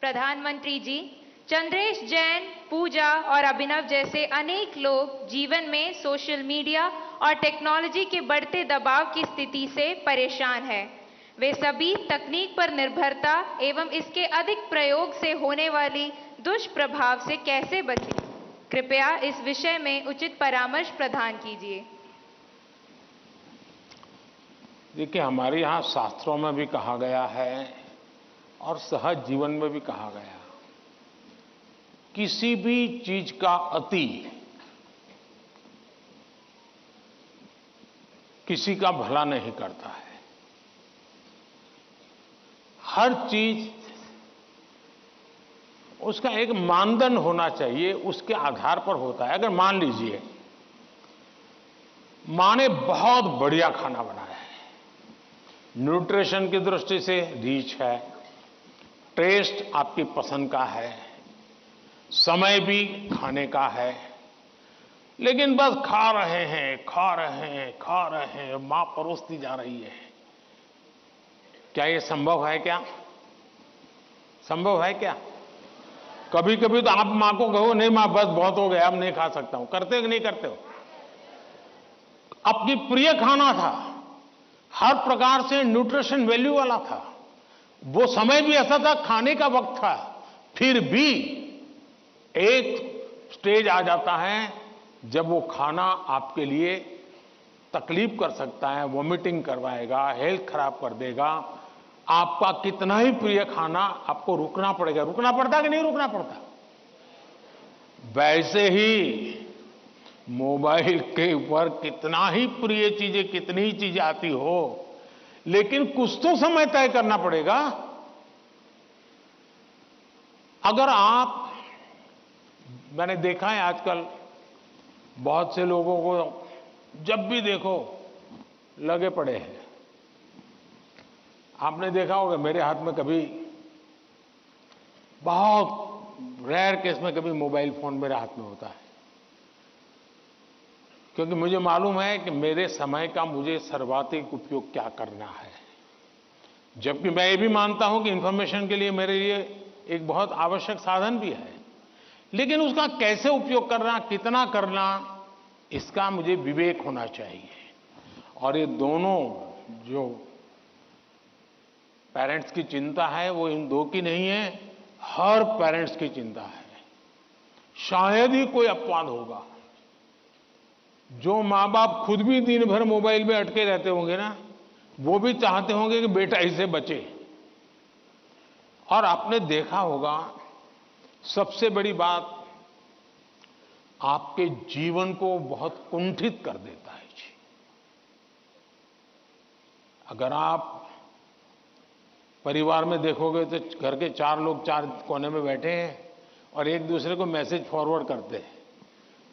प्रधानमंत्री जी, चंद्रेश जैन, पूजा और अभिनव जैसे अनेक लोग जीवन में सोशल मीडिया और टेक्नोलॉजी के बढ़ते दबाव की स्थिति से परेशान हैं। वे सभी तकनीक पर निर्भरता एवं इसके अधिक प्रयोग से होने वाली दुष्प्रभाव से कैसे बचें? कृपया इस विषय में उचित परामर्श प्रदान कीजिए। देखिए, हमारे यहाँ शास्त्रों में भी कहा गया है और सहज जीवन में भी कहा गया, किसी भी चीज का अति किसी का भला नहीं करता है। हर चीज उसका एक मानदंड होना चाहिए, उसके आधार पर होता है। अगर मान लीजिए मां ने बहुत बढ़िया खाना बनाया है, न्यूट्रिशन की दृष्टि से रिच है, टेस्ट आपकी पसंद का है, समय भी खाने का है, लेकिन बस खा रहे हैं, मां परोसती जा रही है। क्या ये संभव है? क्या संभव है? क्या कभी कभी तो आप मां को कहो, नहीं मां बस बहुत हो गया, अब नहीं खा सकता हूं, करते हो कि नहीं करते हो? अपनी प्रिय खाना था, हर प्रकार से न्यूट्रिशन वैल्यू वाला था, वो समय भी ऐसा था, खाने का वक्त था, फिर भी एक स्टेज आ जाता है जब वो खाना आपके लिए तकलीफ कर सकता है, वॉमिटिंग करवाएगा, हेल्थ खराब कर देगा। आपका कितना ही प्रिय खाना, आपको रुकना पड़ेगा। रुकना पड़ता कि नहीं रुकना पड़ता? वैसे ही मोबाइल के ऊपर कितना ही प्रिय चीजें, कितनी ही चीजें आती हो, लेकिन कुछ तो समय तय करना पड़ेगा। अगर आप, मैंने देखा है आजकल बहुत से लोगों को जब भी देखो लगे पड़े हैं। आपने देखा होगा, मेरे हाथ में कभी, बहुत रेयर केस में कभी मोबाइल फोन मेरे हाथ में होता है, क्योंकि मुझे मालूम है कि मेरे समय का मुझे सर्वाधिक उपयोग क्या करना है। जबकि मैं ये भी मानता हूं कि इंफॉर्मेशन के लिए मेरे लिए एक बहुत आवश्यक साधन भी है, लेकिन उसका कैसे उपयोग करना, कितना करना, इसका मुझे विवेक होना चाहिए। और ये दोनों जो पेरेंट्स की चिंता है, वो इन दो की नहीं है, हर पेरेंट्स की चिंता है। शायद ही कोई अपवाद होगा। जो मां बाप खुद भी दिन भर मोबाइल में अटके रहते होंगे ना, वो भी चाहते होंगे कि बेटा इससे बचे। और आपने देखा होगा, सबसे बड़ी बात, आपके जीवन को बहुत कुंठित कर देता है जी। अगर आप परिवार में देखोगे तो घर के 4 लोग 4 कोने में बैठे हैं और एक दूसरे को मैसेज फॉरवर्ड करते हैं,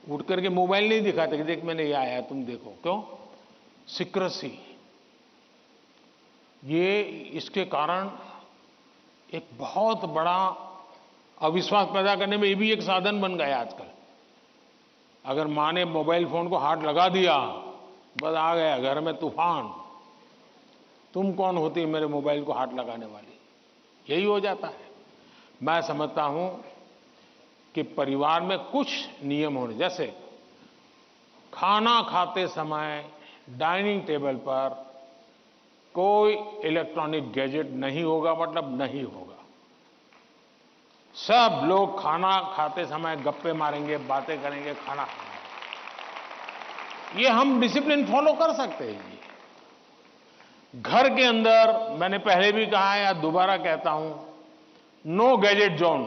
उठ करके मोबाइल नहीं दिखाते कि देख मैंने ये आया, तुम देखो। क्यों? सीक्रेसी। ये इसके कारण एक बहुत बड़ा अविश्वास पैदा करने में ये भी एक साधन बन गया आजकल। अगर मां ने मोबाइल फोन को हाथ लगा दिया, बस आ गया घर में तूफान। तुम कौन होती है मेरे मोबाइल को हाथ लगाने वाली? यही हो जाता है। मैं समझता हूं कि परिवार में कुछ नियम होने, जैसे खाना खाते समय डाइनिंग टेबल पर कोई इलेक्ट्रॉनिक गैजेट नहीं होगा, मतलब नहीं होगा। सब लोग खाना खाते समय गप्पे मारेंगे, बातें करेंगे, खाना खाएंगे। ये हम डिसिप्लिन फॉलो कर सकते हैं। घर के अंदर, मैंने पहले भी कहा है या दोबारा कहता हूं, नो गैजेट जोन,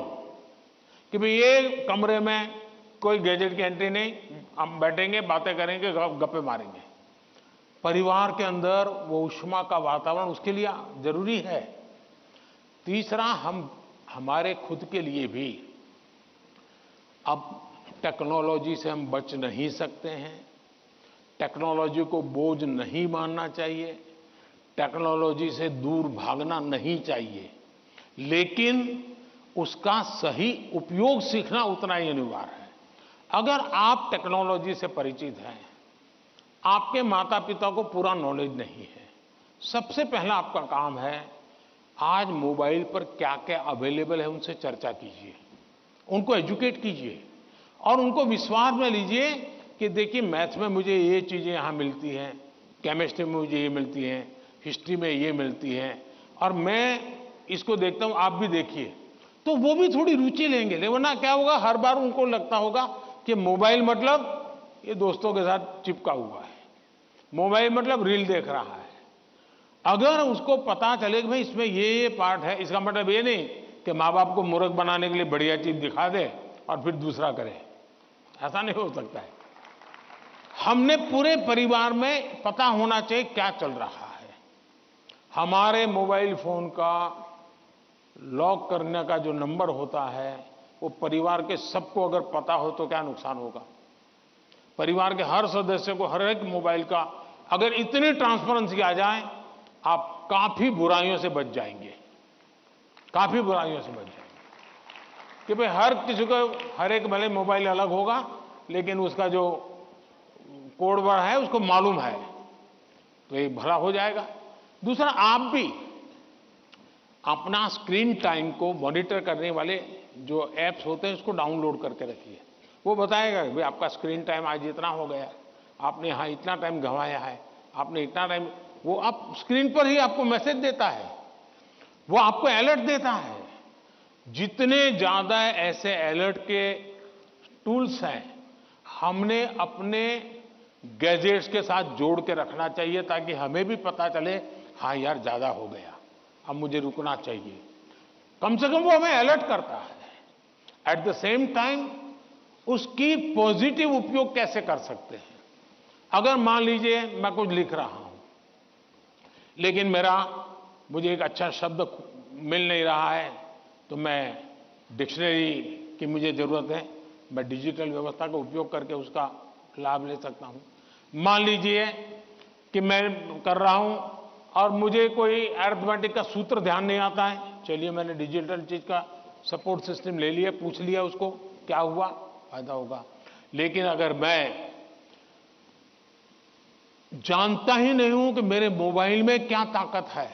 कि भाई ये कमरे में कोई गैजेट की एंट्री नहीं, हम बैठेंगे, बातें करेंगे, गप्पे मारेंगे। परिवार के अंदर वो ऊष्मा का वातावरण उसके लिए जरूरी है। तीसरा, हम हमारे खुद के लिए भी अब टेक्नोलॉजी से हम बच नहीं सकते हैं। टेक्नोलॉजी को बोझ नहीं मानना चाहिए, टेक्नोलॉजी से दूर भागना नहीं चाहिए, लेकिन उसका सही उपयोग सीखना उतना ही अनिवार्य है। अगर आप टेक्नोलॉजी से परिचित हैं, आपके माता पिता को पूरा नॉलेज नहीं है, सबसे पहला आपका काम है आज मोबाइल पर क्या क्या अवेलेबल है उनसे चर्चा कीजिए, उनको एजुकेट कीजिए और उनको विश्वास में लीजिए कि देखिए मैथ्स में मुझे ये चीज़ें यहाँ मिलती हैं, केमिस्ट्री में मुझे ये मिलती हैं, हिस्ट्री में ये मिलती हैं और मैं इसको देखता हूँ, आप भी देखिए। तो वो भी थोड़ी रुचि लेंगे, वरना क्या होगा, हर बार उनको लगता होगा कि मोबाइल मतलब ये दोस्तों के साथ चिपका हुआ है, मोबाइल मतलब रील देख रहा है। अगर उसको पता चले कि भाई इसमें ये पार्ट है, इसका मतलब ये नहीं कि माँ बाप को मूर्ख बनाने के लिए बढ़िया चीज दिखा दे और फिर दूसरा करे, ऐसा नहीं हो सकता है। हमने पूरे परिवार में पता होना चाहिए क्या चल रहा है। हमारे मोबाइल फोन का लॉक करने का जो नंबर होता है वो परिवार के सबको अगर पता हो तो क्या नुकसान होगा। परिवार के हर सदस्य को हर एक मोबाइल का अगर इतनी ट्रांसपेरेंसी आ जाए, आप काफी बुराइयों से बच जाएंगे, काफी बुराइयों से बच जाएंगे। कि भाई हर किसी को हर एक भले मोबाइल अलग होगा लेकिन उसका जो कोड वर्ड है उसको मालूम है, तो ये भला हो जाएगा। दूसरा, आप भी अपना स्क्रीन टाइम को मॉनिटर करने वाले जो ऐप्स होते हैं उसको डाउनलोड करके रखिए। वो बताएगा कि भाई आपका स्क्रीन टाइम आज इतना हो गया, आपने यहाँ इतना टाइम गंवाया है, आपने इतना टाइम, वो आप स्क्रीन पर ही आपको मैसेज देता है, वो आपको अलर्ट देता है। जितने ज्यादा ऐसे अलर्ट के टूल्स हैं हमने अपने गैजेट्स के साथ जोड़ के रखना चाहिए ताकि हमें भी पता चले, हाँ यार ज्यादा हो गया, अब मुझे रुकना चाहिए। कम से कम वो हमें अलर्ट करता है। एट द सेम टाइम उसकी पॉजिटिव उपयोग कैसे कर सकते हैं। अगर मान लीजिए मैं कुछ लिख रहा हूं लेकिन मुझे एक अच्छा शब्द मिल नहीं रहा है, तो मैं डिक्शनरी की मुझे जरूरत है, मैं डिजिटल व्यवस्था का उपयोग करके उसका लाभ ले सकता हूं। मान लीजिए कि मैं कर रहा हूं और मुझे कोई अरिथमेटिक का सूत्र ध्यान नहीं आता है, चलिए मैंने डिजिटल चीज का सपोर्ट सिस्टम ले लिया, पूछ लिया उसको, क्या हुआ, फायदा होगा। लेकिन अगर मैं जानता ही नहीं हूं कि मेरे मोबाइल में क्या ताकत है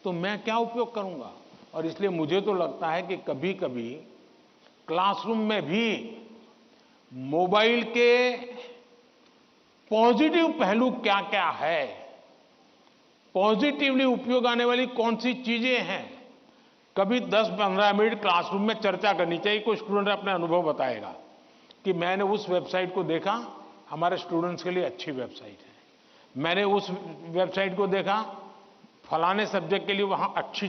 तो मैं क्या उपयोग करूंगा। और इसलिए मुझे तो लगता है कि कभी कभी क्लासरूम में भी मोबाइल के पॉजिटिव पहलू क्या क्या है, पॉजिटिवली उपयोग आने वाली कौन सी चीजें हैं, कभी 10-15 मिनट क्लासरूम में चर्चा करनी चाहिए। कोई स्टूडेंट अपने अनुभव बताएगा कि मैंने उस वेबसाइट को देखा, हमारे स्टूडेंट्स के लिए अच्छी वेबसाइट है, मैंने उस वेबसाइट को देखा, फलाने सब्जेक्ट के लिए वहां अच्छी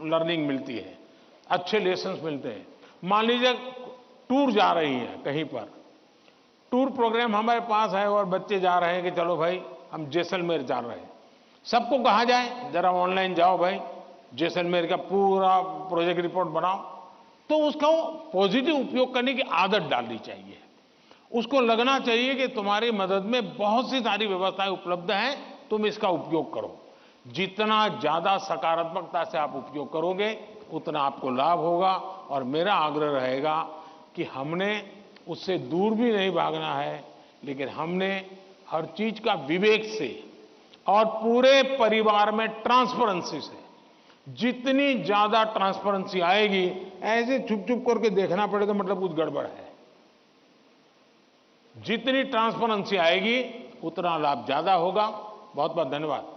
लर्निंग मिलती है, अच्छे लेसन्स मिलते हैं। मान लीजिए टूर जा रही है कहीं पर, टूर प्रोग्राम हमारे पास है और बच्चे जा रहे हैं कि चलो भाई हम जैसलमेर जा रहे हैं, सबको कहा जाए जरा ऑनलाइन जाओ भाई, जैसलमेर का पूरा प्रोजेक्ट रिपोर्ट बनाओ, तो उसका पॉजिटिव उपयोग करने की आदत डालनी चाहिए। उसको लगना चाहिए कि तुम्हारी मदद में बहुत सी सारी व्यवस्थाएं उपलब्ध हैं, तुम इसका उपयोग करो। जितना ज्यादा सकारात्मकता से आप उपयोग करोगे उतना आपको लाभ होगा। और मेरा आग्रह रहेगा कि हमने उससे दूर भी नहीं भागना है, लेकिन हमने हर चीज का विवेक से और पूरे परिवार में ट्रांसपेरेंसी से, जितनी ज्यादा ट्रांसपेरेंसी आएगी, ऐसे छुप छुप करके देखना पड़ेगा मतलब कुछ गड़बड़ है। जितनी ट्रांसपेरेंसी आएगी उतना लाभ ज्यादा होगा। बहुत बहुत धन्यवाद।